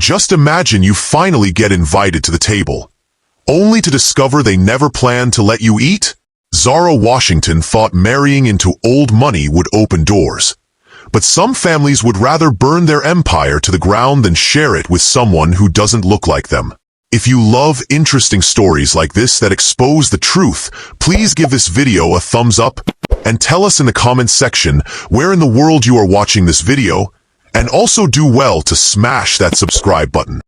Just imagine you finally get invited to the table, only to discover they never planned to let you eat? Zara Washington thought marrying into old money would open doors. But some families would rather burn their empire to the ground than share it with someone who doesn't look like them. If you love interesting stories like this that expose the truth, please give this video a thumbs up and tell us in the comments section where in the world you are watching this video, and also do well to smash that subscribe button.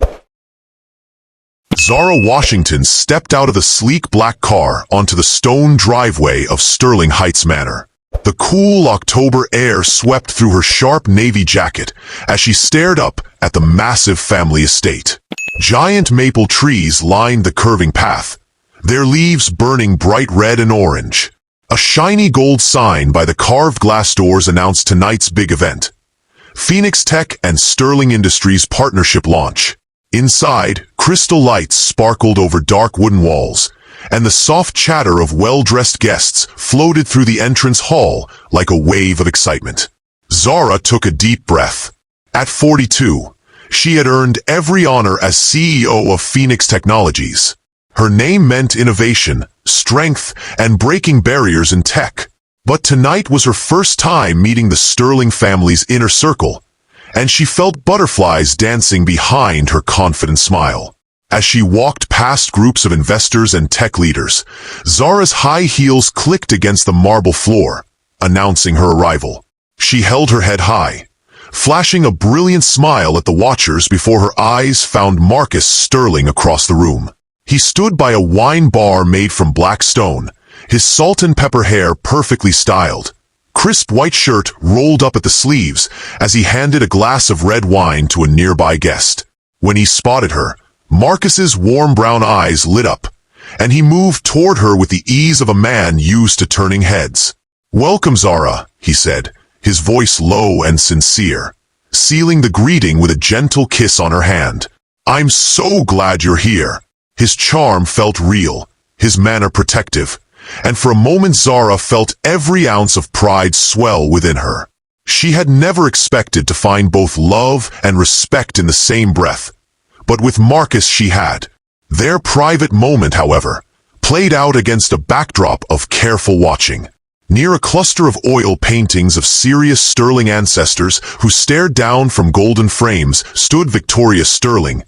Zara Washington stepped out of the sleek black car onto the stone driveway of Sterling Heights Manor. The cool October air swept through her sharp navy jacket as she stared up at the massive family estate. Giant maple trees lined the curving path, their leaves burning bright red and orange. A shiny gold sign by the carved glass doors announced tonight's big event: Phoenix Tech and Sterling Industries partnership launch. Inside, crystal lights sparkled over dark wooden walls, and the soft chatter of well-dressed guests floated through the entrance hall like a wave of excitement. Zara took a deep breath. At 42, she had earned every honor as CEO of Phoenix Technologies. Her name meant innovation, strength, and breaking barriers in tech. But tonight was her first time meeting the Sterling family's inner circle, and she felt butterflies dancing behind her confident smile. As she walked past groups of investors and tech leaders, Zara's high heels clicked against the marble floor, announcing her arrival. She held her head high, flashing a brilliant smile at the watchers before her eyes found Marcus Sterling across the room. He stood by a wine bar made from black stone, his salt and pepper hair perfectly styled, crisp white shirt rolled up at the sleeves as he handed a glass of red wine to a nearby guest. When he spotted her, Marcus's warm brown eyes lit up, and he moved toward her with the ease of a man used to turning heads. "Welcome, Zara," he said, his voice low and sincere, sealing the greeting with a gentle kiss on her hand. "I'm so glad you're here." His charm felt real, his manner protective, and for a moment Zara felt every ounce of pride swell within her. She had never expected to find both love and respect in the same breath, but with Marcus she had. Their private moment, however, played out against a backdrop of careful watching. Near a cluster of oil paintings of serious Sterling ancestors who stared down from golden frames stood Victoria Sterling,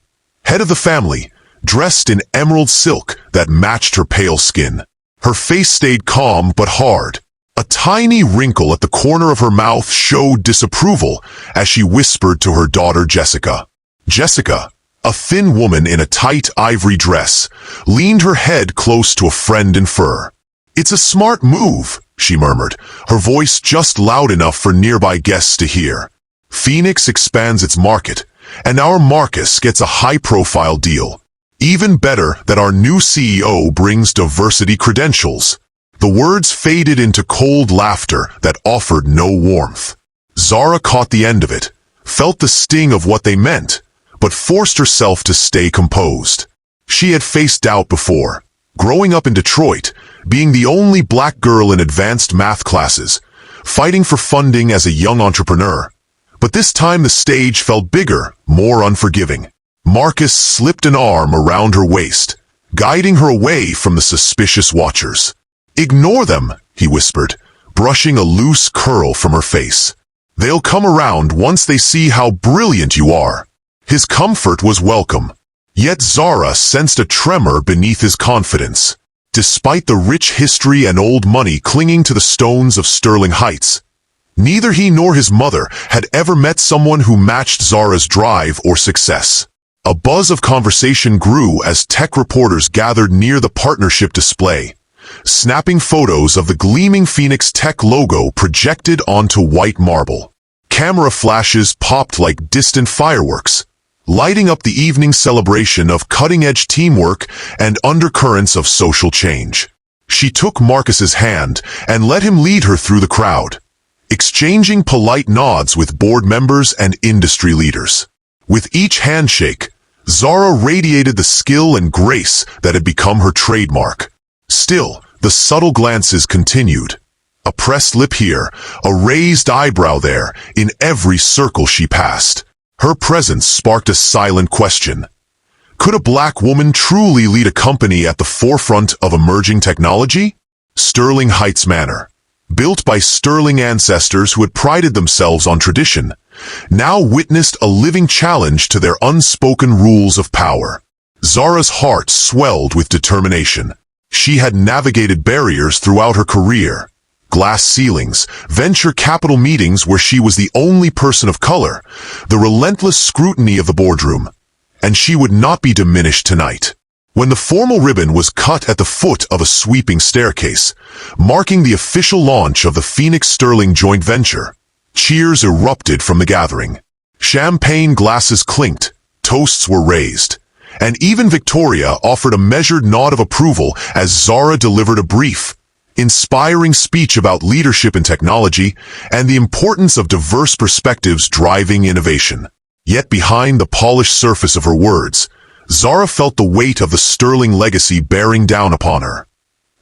head of the family, dressed in emerald silk that matched her pale skin. Her face stayed calm but hard. A tiny wrinkle at the corner of her mouth showed disapproval as she whispered to her daughter Jessica. Jessica, a thin woman in a tight ivory dress, leaned her head close to a friend in fur. "It's a smart move," she murmured, her voice just loud enough for nearby guests to hear. "Phoenix expands its market, and our Marcus gets a high-profile deal. Even better that our new CEO brings diversity credentials." The words faded into cold laughter that offered no warmth. Zara caught the end of it, felt the sting of what they meant, but forced herself to stay composed. She had faced doubt before, growing up in Detroit, being the only black girl in advanced math classes, fighting for funding as a young entrepreneur. But this time the stage felt bigger, more unforgiving. Marcus slipped an arm around her waist, guiding her away from the suspicious watchers. "Ignore them," he whispered, brushing a loose curl from her face. "They'll come around once they see how brilliant you are." His comfort was welcome, yet Zara sensed a tremor beneath his confidence. Despite the rich history and old money clinging to the stones of Sterling Heights, neither he nor his mother had ever met someone who matched Zara's drive or success. A buzz of conversation grew as tech reporters gathered near the partnership display, snapping photos of the gleaming Phoenix Tech logo projected onto white marble. Camera flashes popped like distant fireworks, lighting up the evening celebration of cutting-edge teamwork and undercurrents of social change. She took Marcus's hand and let him lead her through the crowd, exchanging polite nods with board members and industry leaders. With each handshake, Zara radiated the skill and grace that had become her trademark. Still, the subtle glances continued. A pressed lip here, a raised eyebrow there, in every circle she passed. Her presence sparked a silent question. Could a black woman truly lead a company at the forefront of emerging technology? Sterling Heights Manor, built by Sterling ancestors who had prided themselves on tradition, now witnessed a living challenge to their unspoken rules of power. Zara's heart swelled with determination. She had navigated barriers throughout her career. Glass ceilings, venture capital meetings where she was the only person of color, the relentless scrutiny of the boardroom. And she would not be diminished tonight. When the formal ribbon was cut at the foot of a sweeping staircase, marking the official launch of the Phoenix-Sterling joint venture, cheers erupted from the gathering. Champagne glasses clinked, toasts were raised, and even Victoria offered a measured nod of approval as Zara delivered a brief, inspiring speech about leadership in technology and the importance of diverse perspectives driving innovation. Yet behind the polished surface of her words, Zara felt the weight of the Sterling legacy bearing down upon her.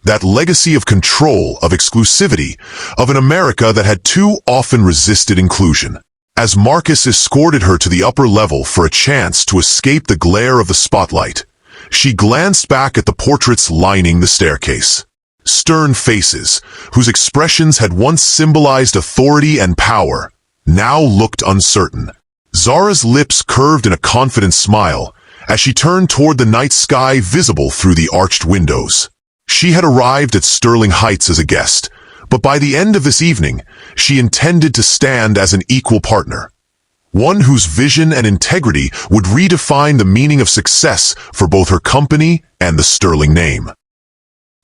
That legacy of control, of exclusivity, of an America that had too often resisted inclusion. As Marcus escorted her to the upper level for a chance to escape the glare of the spotlight, she glanced back at the portraits lining the staircase. Stern faces, whose expressions had once symbolized authority and power, now looked uncertain. Zara's lips curved in a confident smile as she turned toward the night sky visible through the arched windows. She had arrived at Sterling Heights as a guest, but by the end of this evening, she intended to stand as an equal partner. One whose vision and integrity would redefine the meaning of success for both her company and the Sterling name.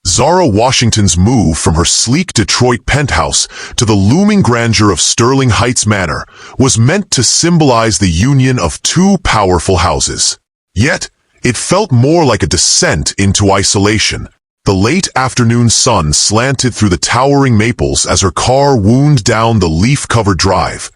Zara Washington's move from her sleek Detroit penthouse to the looming grandeur of Sterling Heights Manor was meant to symbolize the union of two powerful houses. Yet, it felt more like a descent into isolation. The late afternoon sun slanted through the towering maples as her car wound down the leaf-covered drive,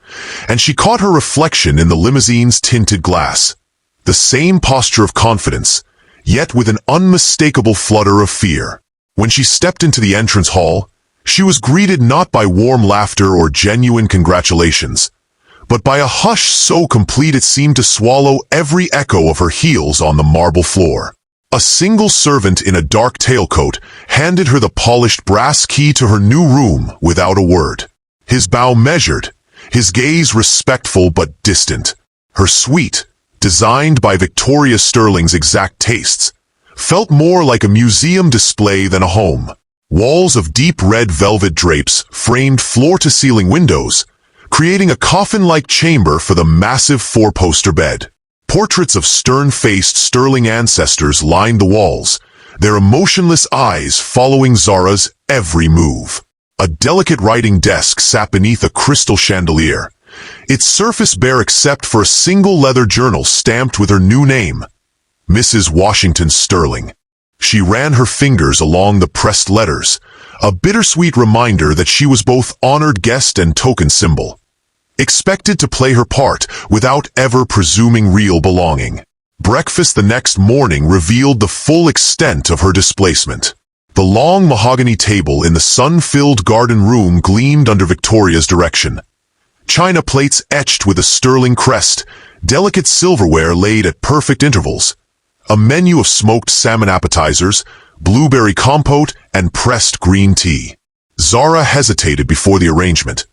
and she caught her reflection in the limousine's tinted glass. The same posture of confidence, yet with an unmistakable flutter of fear. When she stepped into the entrance hall, she was greeted not by warm laughter or genuine congratulations, but by a hush so complete it seemed to swallow every echo of her heels on the marble floor. A single servant in a dark tailcoat handed her the polished brass key to her new room without a word. His bow measured, his gaze respectful but distant. Her suite, designed by Victoria Sterling's exact tastes, felt more like a museum display than a home. Walls of deep red velvet drapes framed floor-to-ceiling windows, creating a coffin-like chamber for the massive four-poster bed. Portraits of stern-faced Sterling ancestors lined the walls, their emotionless eyes following Zara's every move. A delicate writing desk sat beneath a crystal chandelier, its surface bare except for a single leather journal stamped with her new name, Mrs. Washington Sterling. She ran her fingers along the pressed letters, a bittersweet reminder that she was both honored guest and token symbol, expected to play her part without ever presuming real belonging. Breakfast the next morning revealed the full extent of her displacement. The long mahogany table in the sun-filled garden room gleamed under Victoria's direction. China plates etched with a Sterling crest, delicate silverware laid at perfect intervals, a menu of smoked salmon appetizers, blueberry compote, and pressed green tea. Zara hesitated before the arrangement,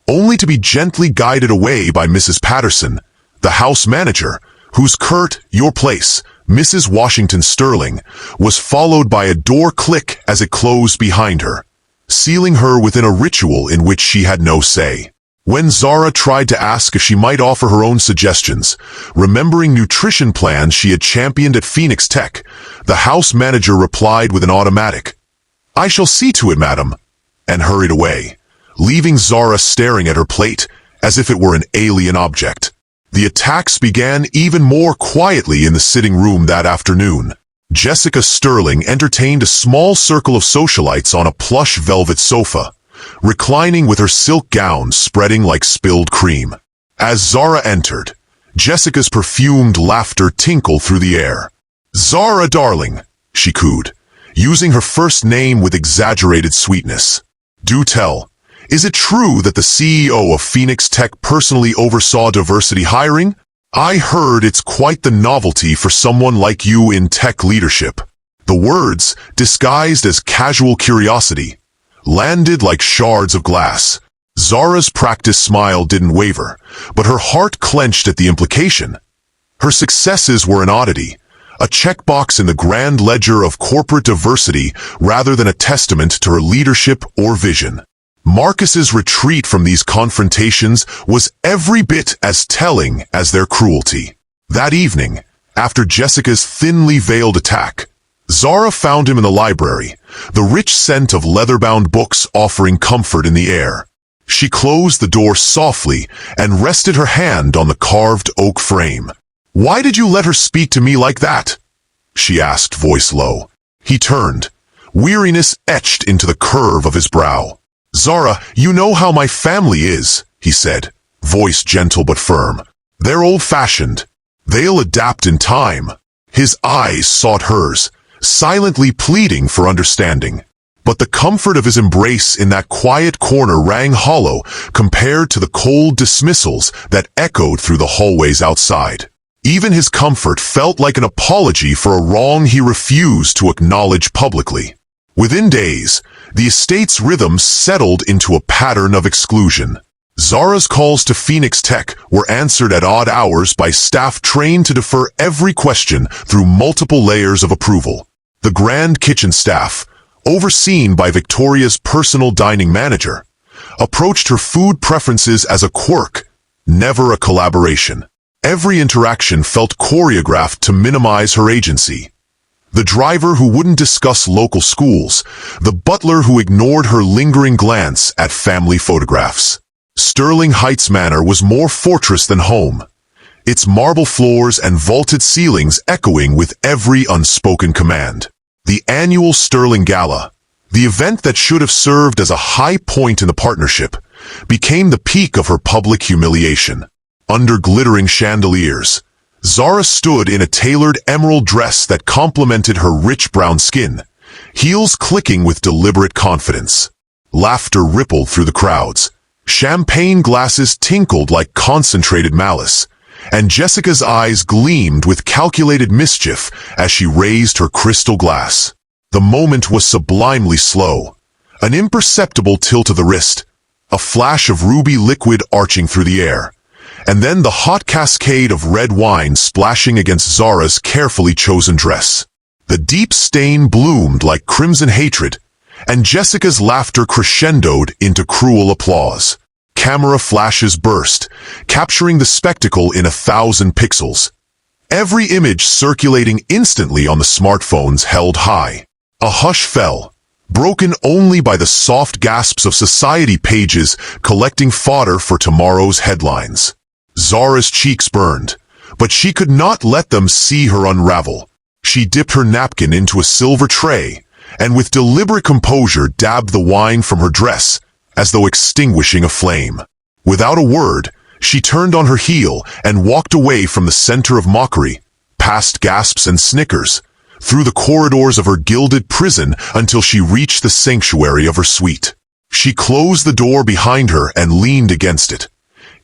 only to be gently guided away by Mrs. Patterson, the house manager, whose curt, "Your place, Mrs. Washington Sterling," was followed by a door click as it closed behind her, sealing her within a ritual in which she had no say. When Zara tried to ask if she might offer her own suggestions, remembering nutrition plans she had championed at Phoenix Tech, the house manager replied with an automatic, "I shall see to it, madam," and hurried away, leaving Zara staring at her plate as if it were an alien object. The attacks began even more quietly in the sitting room that afternoon. Jessica Sterling entertained a small circle of socialites on a plush velvet sofa, reclining with her silk gown spreading like spilled cream. As Zara entered, Jessica's perfumed laughter tinkled through the air. "Zara, darling," she cooed, using her first name with exaggerated sweetness. "Do tell, is it true that the CEO of Phoenix Tech personally oversaw diversity hiring?" I heard it's quite the novelty for someone like you in tech leadership. The words, disguised as casual curiosity, landed like shards of glass. Zara's practiced smile didn't waver, but her heart clenched at the implication. Her successes were an oddity, a checkbox in the grand ledger of corporate diversity rather than a testament to her leadership or vision. Marcus's retreat from these confrontations was every bit as telling as their cruelty. That evening, after Jessica's thinly veiled attack, Zara found him in the library, the rich scent of leather-bound books offering comfort in the air. She closed the door softly and rested her hand on the carved oak frame. "Why did you let her speak to me like that?" she asked, voice low. He turned, weariness etched into the curve of his brow. "Zara, you know how my family is," he said, voice gentle but firm. "They're old-fashioned. They'll adapt in time." His eyes sought hers, silently pleading for understanding. But the comfort of his embrace in that quiet corner rang hollow compared to the cold dismissals that echoed through the hallways outside. Even his comfort felt like an apology for a wrong he refused to acknowledge publicly. Within days, the estate's rhythm settled into a pattern of exclusion. Zara's calls to Phoenix Tech were answered at odd hours by staff trained to defer every question through multiple layers of approval. The grand kitchen staff, overseen by Victoria's personal dining manager, approached her food preferences as a quirk, never a collaboration. Every interaction felt choreographed to minimize her agency. The driver who wouldn't discuss local schools, the butler who ignored her lingering glance at family photographs. Sterling Heights Manor was more fortress than home, its marble floors and vaulted ceilings echoing with every unspoken command. The annual Sterling Gala, the event that should have served as a high point in the partnership, became the peak of her public humiliation. Under glittering chandeliers, Zara stood in a tailored emerald dress that complemented her rich brown skin, heels clicking with deliberate confidence. Laughter rippled through the crowds. Champagne glasses tinkled like concentrated malice, and Jessica's eyes gleamed with calculated mischief as she raised her crystal glass. The moment was sublimely slow, an imperceptible tilt of the wrist, a flash of ruby liquid arching through the air, and then the hot cascade of red wine splashing against Zara's carefully chosen dress. The deep stain bloomed like crimson hatred, and Jessica's laughter crescendoed into cruel applause. Camera flashes burst, capturing the spectacle in 1,000 pixels. Every image circulating instantly on the smartphones held high. A hush fell, broken only by the soft gasps of society pages collecting fodder for tomorrow's headlines. Zara's cheeks burned, but she could not let them see her unravel. She dipped her napkin into a silver tray, and with deliberate composure dabbed the wine from her dress, as though extinguishing a flame. Without a word, she turned on her heel and walked away from the center of mockery, past gasps and snickers, through the corridors of her gilded prison until she reached the sanctuary of her suite. She closed the door behind her and leaned against it,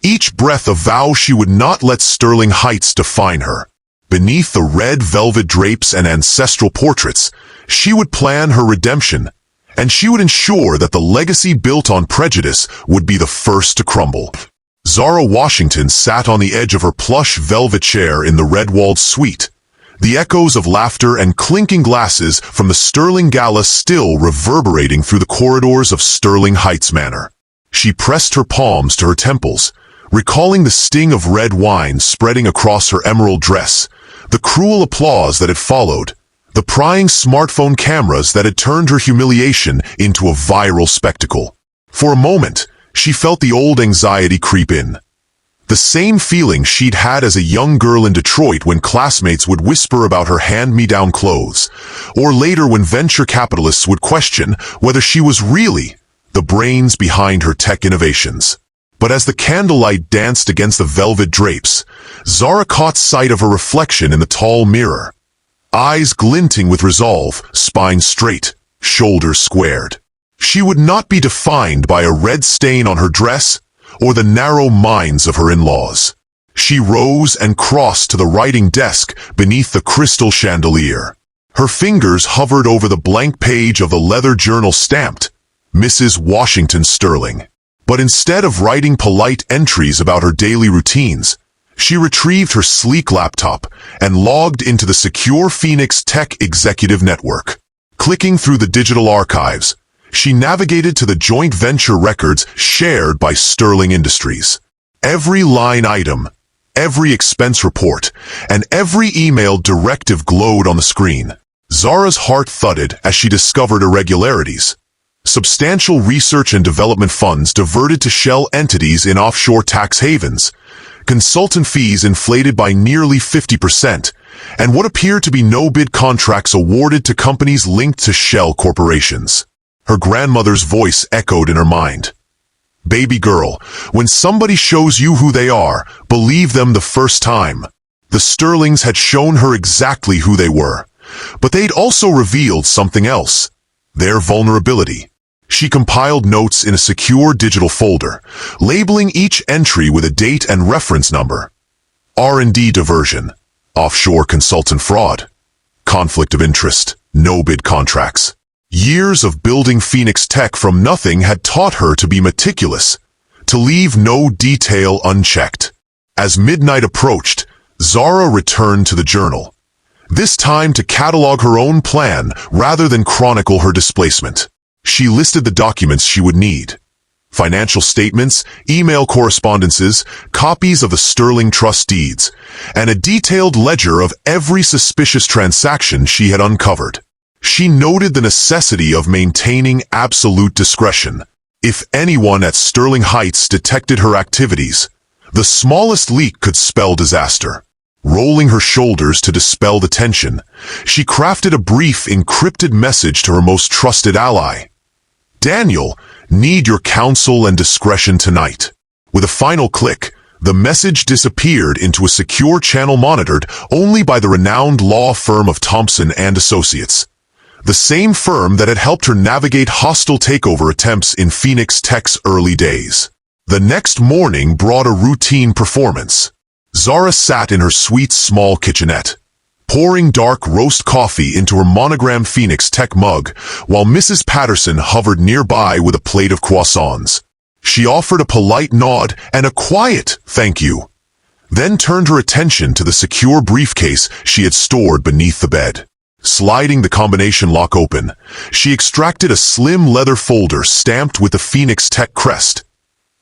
each breath a vow she would not let Sterling Heights define her. Beneath the red velvet drapes and ancestral portraits, she would plan her redemption, and she would ensure that the legacy built on prejudice would be the first to crumble. Zara Washington sat on the edge of her plush velvet chair in the red-walled suite, the echoes of laughter and clinking glasses from the Sterling Gala still reverberating through the corridors of Sterling Heights Manor. She pressed her palms to her temples, recalling the sting of red wine spreading across her emerald dress, the cruel applause that had followed, the prying smartphone cameras that had turned her humiliation into a viral spectacle. For a moment, she felt the old anxiety creep in. The same feeling she'd had as a young girl in Detroit when classmates would whisper about her hand-me-down clothes, or later when venture capitalists would question whether she was really the brains behind her tech innovations. But as the candlelight danced against the velvet drapes, Zara caught sight of her reflection in the tall mirror. Eyes glinting with resolve, spine straight, shoulders squared. She would not be defined by a red stain on her dress or the narrow minds of her in-laws. She rose and crossed to the writing desk beneath the crystal chandelier. Her fingers hovered over the blank page of the leather journal stamped, Mrs. Washington Sterling. But instead of writing polite entries about her daily routines, she retrieved her sleek laptop and logged into the secure Phoenix Tech Executive Network. Clicking through the digital archives, she navigated to the joint venture records shared by Sterling Industries. Every line item, every expense report, and every email directive glowed on the screen. Zara's heart thudded as she discovered irregularities. Substantial research and development funds diverted to shell entities in offshore tax havens, consultant fees inflated by nearly 50%, and what appeared to be no-bid contracts awarded to companies linked to shell corporations. Her grandmother's voice echoed in her mind. Baby girl, when somebody shows you who they are, believe them the first time. The Sterlings had shown her exactly who they were, but they'd also revealed something else, their vulnerability. She compiled notes in a secure digital folder, labeling each entry with a date and reference number. R&D diversion, offshore consultant fraud, conflict of interest, no-bid contracts. Years of building Phoenix Tech from nothing had taught her to be meticulous, to leave no detail unchecked. As midnight approached, Zara returned to the journal, this time to catalog her own plan rather than chronicle her displacement. She listed the documents she would need: financial statements, email correspondences, copies of the Sterling Trust deeds, and a detailed ledger of every suspicious transaction she had uncovered. She noted the necessity of maintaining absolute discretion. If anyone at Sterling Heights detected her activities, the smallest leak could spell disaster. Rolling her shoulders to dispel the tension, she crafted a brief encrypted message to her most trusted ally. Daniel, need your counsel and discretion tonight. With a final click, the message disappeared into a secure channel monitored only by the renowned law firm of Thompson and Associates, the same firm that had helped her navigate hostile takeover attempts in Phoenix Tech's early days. The next morning brought a routine performance. Zara sat in her sweet small kitchenette, pouring dark roast coffee into her monogrammed Phoenix Tech mug, while Mrs. Patterson hovered nearby with a plate of croissants. She offered a polite nod and a quiet "thank you," then turned her attention to the secure briefcase she had stored beneath the bed. Sliding the combination lock open, she extracted a slim leather folder stamped with the Phoenix Tech crest,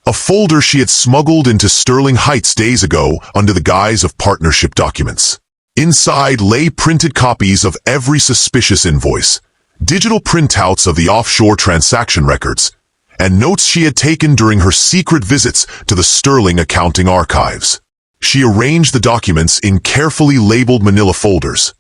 a folder she had smuggled into Sterling Heights days ago under the guise of partnership documents. Inside lay printed copies of every suspicious invoice, digital printouts of the offshore transaction records, and notes she had taken during her secret visits to the Sterling accounting archives. She arranged the documents in carefully labeled manila folders.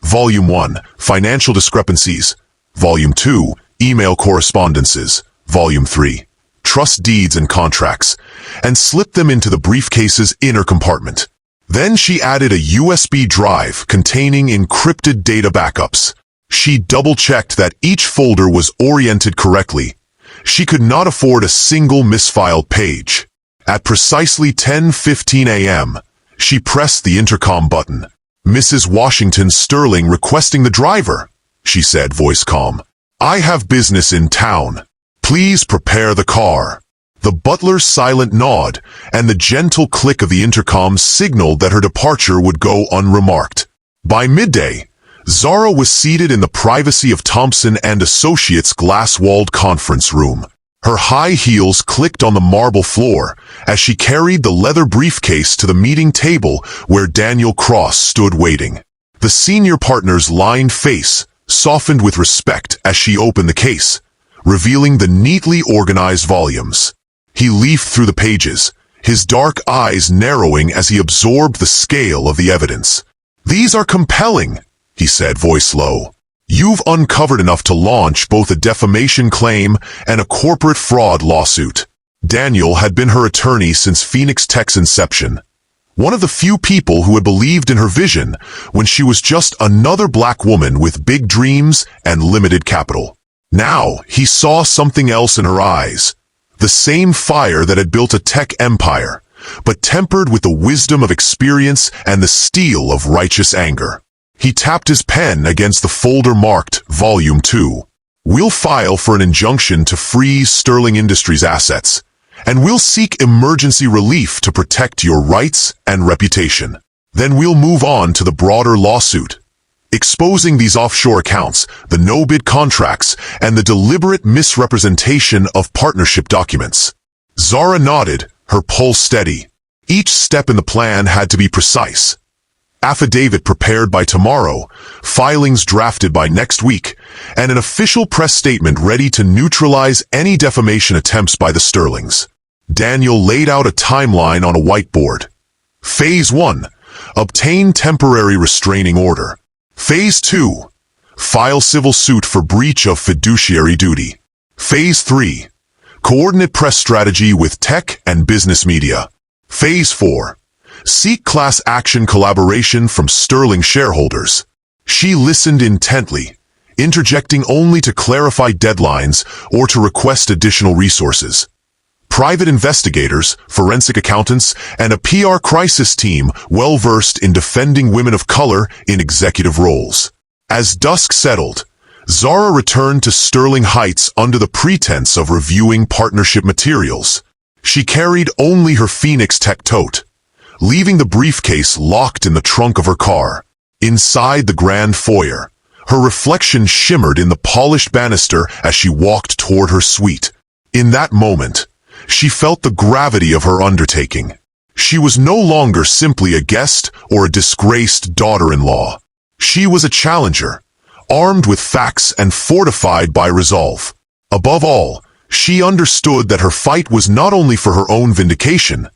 Volume 1, Financial Discrepancies. Volume 2, Email Correspondences. Volume 3, Trust Deeds and Contracts, and slipped them into the briefcase's inner compartment. Then she added a USB drive containing encrypted data backups. She double-checked that each folder was oriented correctly. She could not afford a single misfiled page. At precisely 10:15 a.m., she pressed the intercom button. "Mrs. Washington Sterling requesting the driver," she said, voice calm. "I have business in town. Please prepare the car." The butler's silent nod and the gentle click of the intercom signaled that her departure would go unremarked. By midday, Zara was seated in the privacy of Thompson and Associates' glass-walled conference room. Her high heels clicked on the marble floor as she carried the leather briefcase to the meeting table where Daniel Cross stood waiting. The senior partner's lined face softened with respect as she opened the case, revealing the neatly organized volumes. He leafed through the pages, his dark eyes narrowing as he absorbed the scale of the evidence. "These are compelling," he said, voice low. "You've uncovered enough to launch both a defamation claim and a corporate fraud lawsuit." Daniel had been her attorney since Phoenix Tech's inception, one of the few people who had believed in her vision when she was just another black woman with big dreams and limited capital. Now, he saw something else in her eyes. The same fire that had built a tech empire, but tempered with the wisdom of experience and the steel of righteous anger. He tapped his pen against the folder marked Volume 2. We'll file for an injunction to freeze Sterling Industries' assets, and we'll seek emergency relief to protect your rights and reputation. Then we'll move on to the broader lawsuit, exposing these offshore accounts, the no-bid contracts, and the deliberate misrepresentation of partnership documents. Zara nodded, her pulse steady. Each step in the plan had to be precise. Affidavit prepared by tomorrow, filings drafted by next week, and an official press statement ready to neutralize any defamation attempts by the Sterlings. Daniel laid out a timeline on a whiteboard. Phase 1. Obtain temporary restraining order. Phase 2. File civil suit for breach of fiduciary duty. Phase 3. Coordinate press strategy with tech and business media. Phase 4. Seek class action collaboration from Sterling shareholders. She listened intently, interjecting only to clarify deadlines or to request additional resources. Private investigators, forensic accountants, and a PR crisis team well-versed in defending women of color in executive roles. As dusk settled, Zara returned to Sterling Heights under the pretense of reviewing partnership materials. She carried only her Phoenix Tech tote, leaving the briefcase locked in the trunk of her car. Inside the grand foyer, her reflection shimmered in the polished banister as she walked toward her suite. In that moment, she felt the gravity of her undertaking. She was no longer simply a guest or a disgraced daughter-in-law. She was a challenger, armed with facts and fortified by resolve. Above all, she understood that her fight was not only for her own vindication,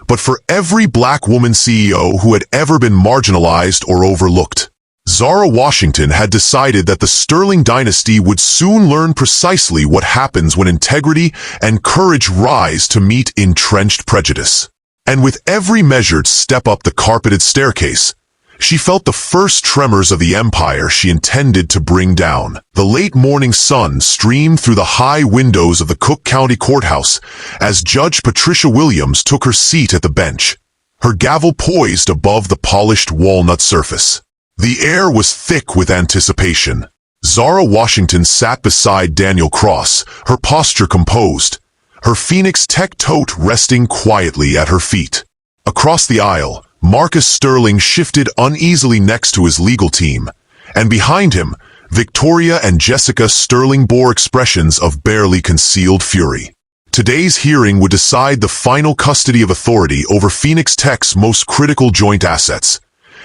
but for every black woman CEO who had ever been marginalized or overlooked. Zara Washington had decided that the Sterling dynasty would soon learn precisely what happens when integrity and courage rise to meet entrenched prejudice. And with every measured step up the carpeted staircase, she felt the first tremors of the empire she intended to bring down. The late morning sun streamed through the high windows of the Cook County Courthouse as Judge Patricia Williams took her seat at the bench, her gavel poised above the polished walnut surface. The air was thick with anticipation. Zara Washington sat beside Daniel Cross, her posture composed, her Phoenix Tech tote resting quietly at her feet. Across the aisle, Marcus Sterling shifted uneasily next to his legal team, and behind him, Victoria and Jessica Sterling bore expressions of barely concealed fury. Today's hearing would decide the final custody of authority over Phoenix Tech's most critical joint assets,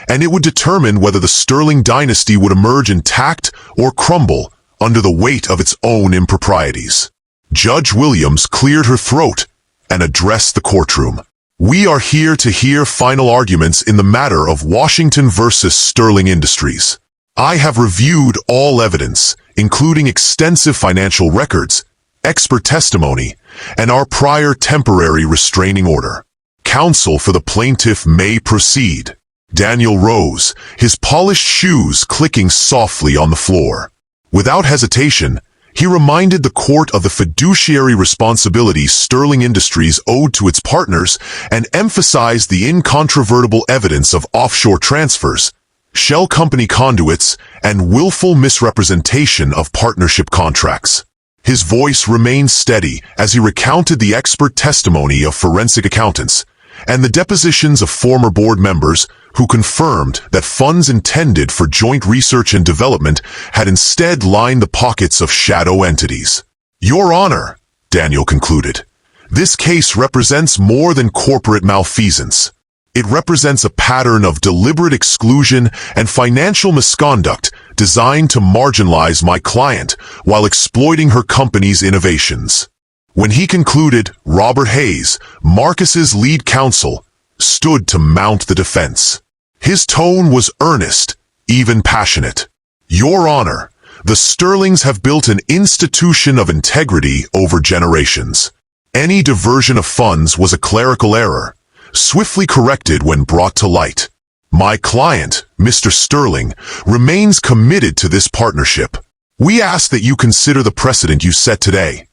and it would determine whether the Sterling dynasty would emerge intact or crumble under the weight of its own improprieties. Judge Williams cleared her throat and addressed the courtroom. We are here to hear final arguments in the matter of Washington versus Sterling Industries. I have reviewed all evidence, including extensive financial records, expert testimony, and our prior temporary restraining order. Counsel for the plaintiff may proceed. Daniel rose, his polished shoes clicking softly on the floor. Without hesitation, he reminded the court of the fiduciary responsibility Sterling Industries owed to its partners and emphasized the incontrovertible evidence of offshore transfers, shell company conduits, and willful misrepresentation of partnership contracts. His voice remained steady as he recounted the expert testimony of forensic accountants and the depositions of former board members who confirmed that funds intended for joint research and development had instead lined the pockets of shadow entities. Your Honor, Daniel concluded, this case represents more than corporate malfeasance. It represents a pattern of deliberate exclusion and financial misconduct designed to marginalize my client while exploiting her company's innovations. When he concluded, Robert Hayes, Marcus's lead counsel, stood to mount the defense. His tone was earnest, even passionate. Your Honor, the Sterlings have built an institution of integrity over generations. Any diversion of funds was a clerical error, swiftly corrected when brought to light. My client, Mr. Sterling, remains committed to this partnership. We ask that you consider the precedent you set today.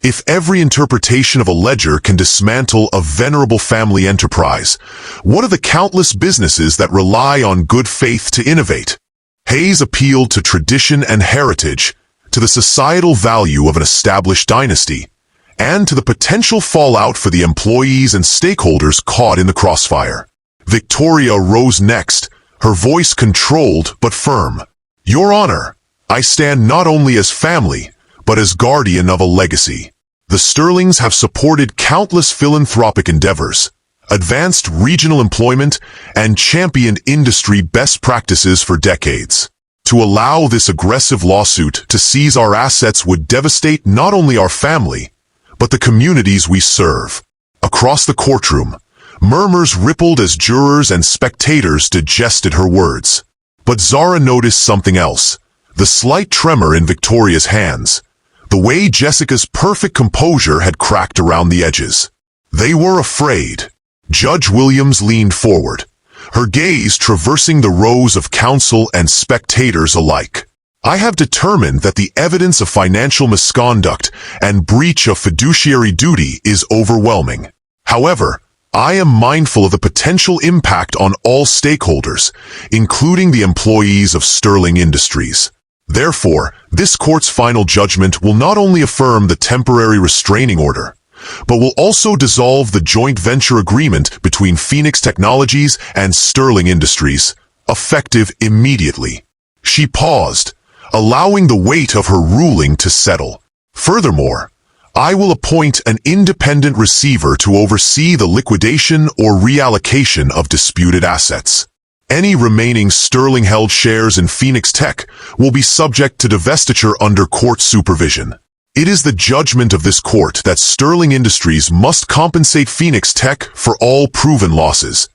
If every interpretation of a ledger can dismantle a venerable family enterprise, what are the countless businesses that rely on good faith to innovate? Hayes appealed to tradition and heritage, to the societal value of an established dynasty, and to the potential fallout for the employees and stakeholders caught in the crossfire. Victoria rose next, her voice controlled but firm. "Your Honor, I stand not only as family, but as guardian of a legacy. The Sterlings have supported countless philanthropic endeavors, advanced regional employment, and championed industry best practices for decades. To allow this aggressive lawsuit to seize our assets would devastate not only our family, but the communities we serve." Across the courtroom, murmurs rippled as jurors and spectators digested her words. But Zara noticed something else, the slight tremor in Victoria's hands, the way Jessica's perfect composure had cracked around the edges. They were afraid. Judge Williams leaned forward, her gaze traversing the rows of counsel and spectators alike. "I have determined that the evidence of financial misconduct and breach of fiduciary duty is overwhelming. However, I am mindful of the potential impact on all stakeholders, including the employees of Sterling Industries. Therefore, this court's final judgment will not only affirm the temporary restraining order, but will also dissolve the joint venture agreement between Phoenix Technologies and Sterling Industries, effective immediately." She paused, allowing the weight of her ruling to settle. "Furthermore, I will appoint an independent receiver to oversee the liquidation or reallocation of disputed assets. Any remaining Sterling-held shares in Phoenix Tech will be subject to divestiture under court supervision. It is the judgment of this court that Sterling Industries must compensate Phoenix Tech for all proven losses,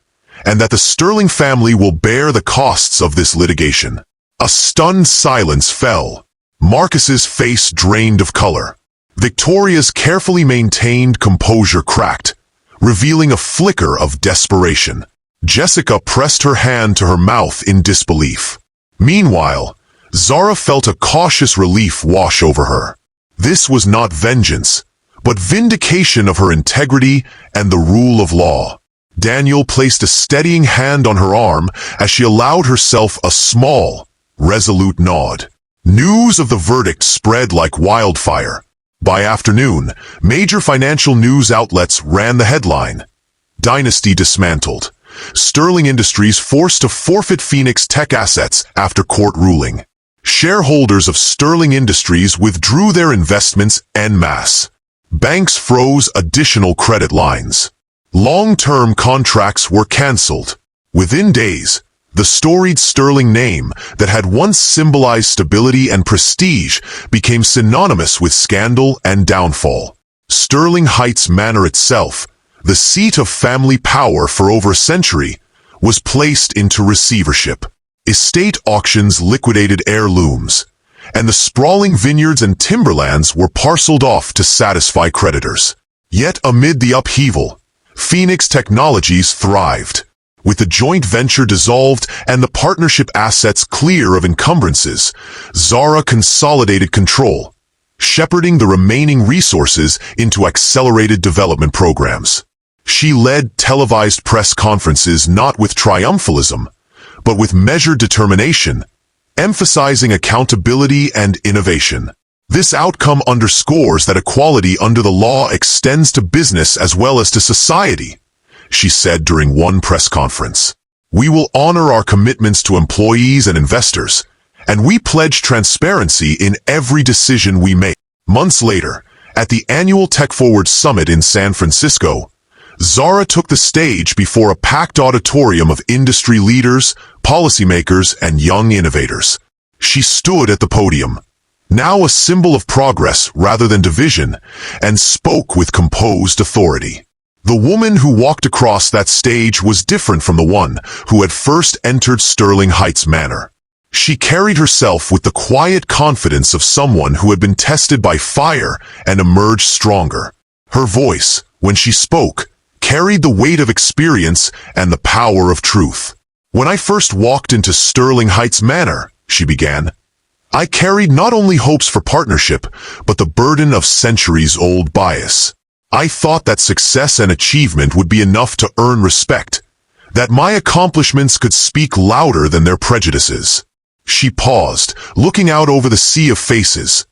and that the Sterling family will bear the costs of this litigation." A stunned silence fell. Marcus's face drained of color. Victoria's carefully maintained composure cracked, revealing a flicker of desperation. Jessica pressed her hand to her mouth in disbelief. Meanwhile, Zara felt a cautious relief wash over her. This was not vengeance, but vindication of her integrity and the rule of law. Daniel placed a steadying hand on her arm as she allowed herself a small, resolute nod. News of the verdict spread like wildfire. By afternoon, major financial news outlets ran the headline: "Dynasty dismantled. Sterling Industries forced to forfeit Phoenix Tech assets after court ruling." Shareholders of Sterling Industries withdrew their investments en masse. Banks froze additional credit lines. Long-term contracts were cancelled. Within days, the storied Sterling name that had once symbolized stability and prestige became synonymous with scandal and downfall. Sterling Heights Manor itself, the seat of family power for over a century, was placed into receivership. Estate auctions liquidated heirlooms, and the sprawling vineyards and timberlands were parceled off to satisfy creditors. Yet amid the upheaval, Phoenix Technologies thrived. With the joint venture dissolved and the partnership assets clear of encumbrances, Zara consolidated control, shepherding the remaining resources into accelerated development programs. She led televised press conferences not with triumphalism, but with measured determination, emphasizing accountability and innovation. This outcome underscores that equality under the law extends to business as well as to society, she said during one press conference. "We will honor our commitments to employees and investors, and we pledge transparency in every decision we make." Months later, at the annual Tech Forward Summit in San Francisco, Zara took the stage before a packed auditorium of industry leaders, policymakers, and young innovators. She stood at the podium, now a symbol of progress rather than division, and spoke with composed authority. The woman who walked across that stage was different from the one who had first entered Sterling Heights Manor. She carried herself with the quiet confidence of someone who had been tested by fire and emerged stronger. Her voice, when she spoke, carried the weight of experience and the power of truth. "When I first walked into Sterling Heights Manor," she began, I carried not only hopes for partnership, but the burden of centuries-old bias. I thought that success and achievement would be enough to earn respect, that my accomplishments could speak louder than their prejudices. She paused, looking out over the sea of faces.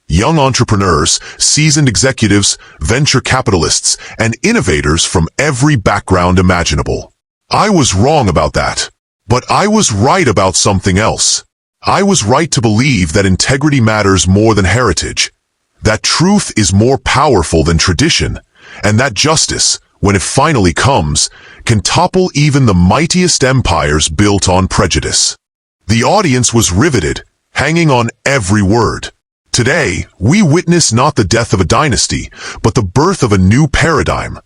Young entrepreneurs, seasoned executives, venture capitalists, and innovators from every background imaginable. I was wrong about that. But I was right about something else. I was right to believe that integrity matters more than heritage, that truth is more powerful than tradition, and that justice, when it finally comes, can topple even the mightiest empires built on prejudice. The audience was riveted, hanging on every word. Today, we witness not the death of a dynasty, but the birth of a new paradigm.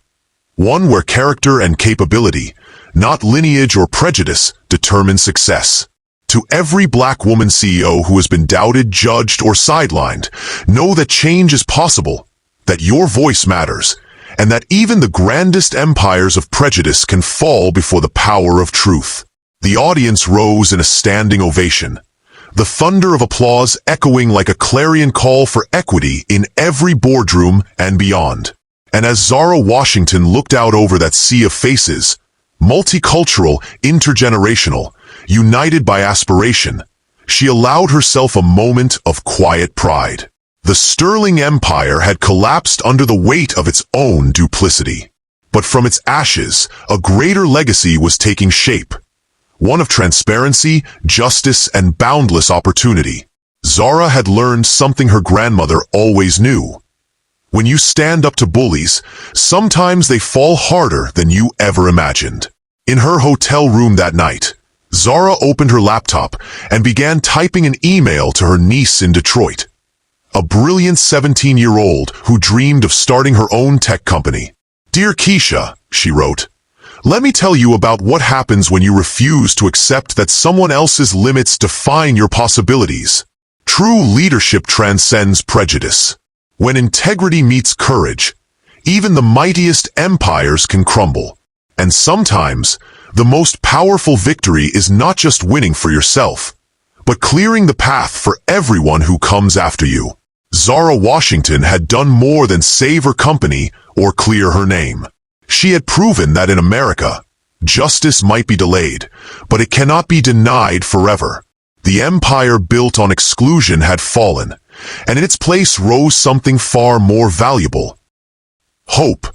One where character and capability, not lineage or prejudice, determine success. To every Black woman CEO who has been doubted, judged, or sidelined, know that change is possible, that your voice matters, and that even the grandest empires of prejudice can fall before the power of truth. The audience rose in a standing ovation, the thunder of applause echoing like a clarion call for equity in every boardroom and beyond. And as Zara Washington looked out over that sea of faces, multicultural, intergenerational, united by aspiration, she allowed herself a moment of quiet pride. The Sterling Empire had collapsed under the weight of its own duplicity. But from its ashes, a greater legacy was taking shape. One of transparency, justice, and boundless opportunity. Zara had learned something her grandmother always knew. When you stand up to bullies, sometimes they fall harder than you ever imagined. In her hotel room that night, Zara opened her laptop and began typing an email to her niece in Detroit. A brilliant 17-year-old who dreamed of starting her own tech company. "Dear Keisha," she wrote, "let me tell you about what happens when you refuse to accept that someone else's limits define your possibilities. True leadership transcends prejudice. When integrity meets courage, even the mightiest empires can crumble. And sometimes, the most powerful victory is not just winning for yourself, but clearing the path for everyone who comes after you." Zara Washington had done more than save her company or clear her name. She had proven that in America, justice might be delayed, but it cannot be denied forever. The empire built on exclusion had fallen, and in its place rose something far more valuable. Hope,